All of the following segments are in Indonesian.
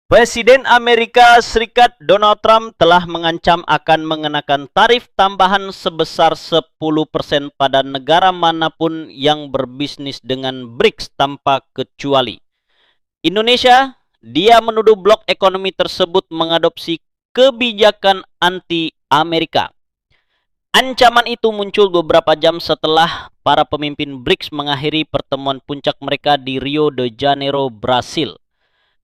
Presiden Amerika Serikat Donald Trump telah mengancam akan mengenakan tarif tambahan sebesar 10% pada negara manapun yang berbisnis dengan BRICS tanpa kecuali. Indonesia, dia menuduh blok ekonomi tersebut mengadopsi kebijakan anti-Amerika. Ancaman itu muncul beberapa jam setelah para pemimpin BRICS mengakhiri pertemuan puncak mereka di Rio de Janeiro, Brasil.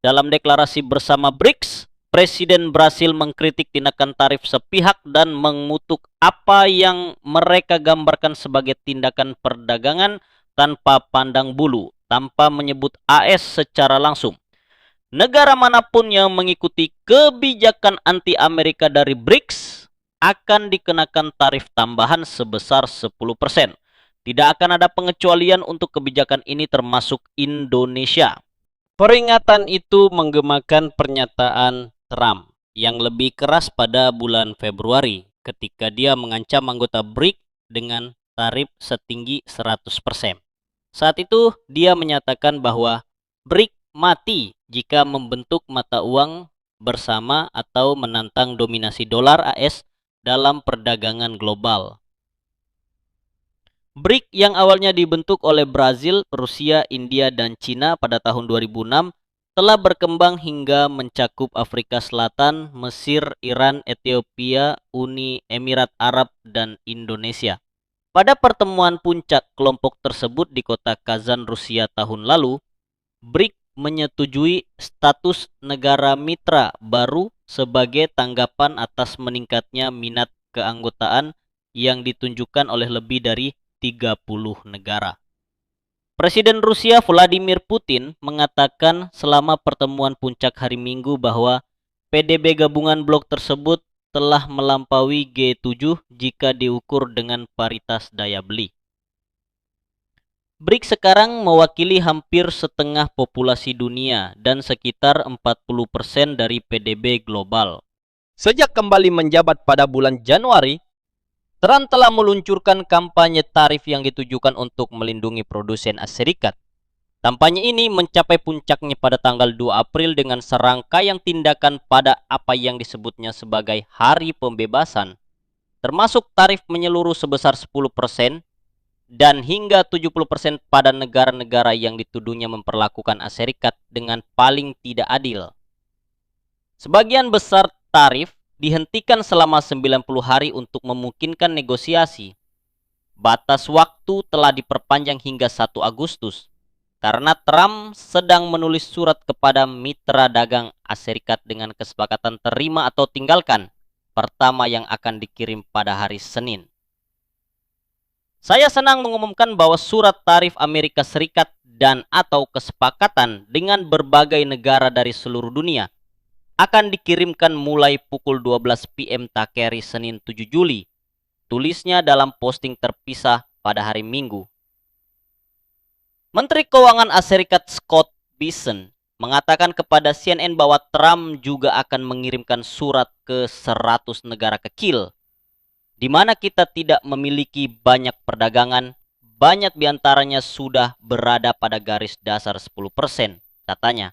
Dalam deklarasi bersama BRICS, Presiden Brasil mengkritik tindakan tarif sepihak dan mengutuk apa yang mereka gambarkan sebagai tindakan perdagangan tanpa pandang bulu, tanpa menyebut AS secara langsung. Negara manapun yang mengikuti kebijakan anti-Amerika dari BRICS akan dikenakan tarif tambahan sebesar 10%. Tidak akan ada pengecualian untuk kebijakan ini termasuk Indonesia. Peringatan itu menggemakan pernyataan Trump yang lebih keras pada bulan Februari ketika dia mengancam anggota BRICS dengan tarif setinggi 100%. Saat itu dia menyatakan bahwa BRICS mati jika membentuk mata uang bersama atau menantang dominasi dolar AS dalam perdagangan global. BRICS yang awalnya dibentuk oleh Brazil, Rusia, India, dan Cina pada tahun 2006 telah berkembang hingga mencakup Afrika Selatan, Mesir, Iran, Ethiopia, Uni Emirat Arab, dan Indonesia. Pada pertemuan puncak kelompok tersebut di kota Kazan, Rusia tahun lalu, BRICS menyetujui status negara mitra baru sebagai tanggapan atas meningkatnya minat keanggotaan yang ditunjukkan oleh lebih dari 30 negara. Presiden Rusia Vladimir Putin mengatakan selama pertemuan puncak hari Minggu bahwa PDB gabungan blok tersebut telah melampaui G7 jika diukur dengan paritas daya beli. BRICS sekarang mewakili hampir setengah populasi dunia dan sekitar 40% dari PDB global. Sejak kembali menjabat pada bulan Januari, Trump telah meluncurkan kampanye tarif yang ditujukan untuk melindungi produsen Amerika. Kampanye ini mencapai puncaknya pada tanggal 2 April dengan serangkaian tindakan pada apa yang disebutnya sebagai Hari Pembebasan, termasuk tarif menyeluruh sebesar 10% dan hingga 70% pada negara-negara yang dituduhnya memperlakukan Amerika dengan paling tidak adil. Sebagian besar tarif dihentikan selama 90 hari untuk memungkinkan negosiasi. Batas waktu telah diperpanjang hingga 1 Agustus karena Trump sedang menulis surat kepada mitra dagang Amerika dengan kesepakatan terima atau tinggalkan pertama yang akan dikirim pada hari Senin. Saya senang mengumumkan bahwa surat tarif Amerika Serikat dan atau kesepakatan dengan berbagai negara dari seluruh dunia akan dikirimkan mulai pukul 12 PM TKRI Senin 7 Juli. Tulisnya dalam posting terpisah pada hari Minggu. Menteri Keuangan Amerika Scott Bessent mengatakan kepada CNN bahwa Trump juga akan mengirimkan surat ke 100 negara kecil, di mana kita tidak memiliki banyak perdagangan, banyak diantaranya sudah berada pada garis dasar 10%, katanya.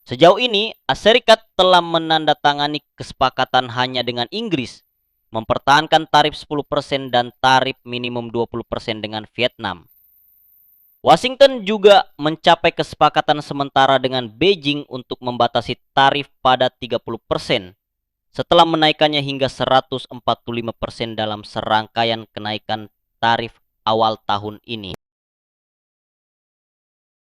Sejauh ini, Amerika telah menandatangani kesepakatan hanya dengan Inggris, mempertahankan tarif 10% dan tarif minimum 20% dengan Vietnam. Washington juga mencapai kesepakatan sementara dengan Beijing untuk membatasi tarif pada 30%, setelah menaikkannya hingga 145% dalam serangkaian kenaikan tarif awal tahun ini.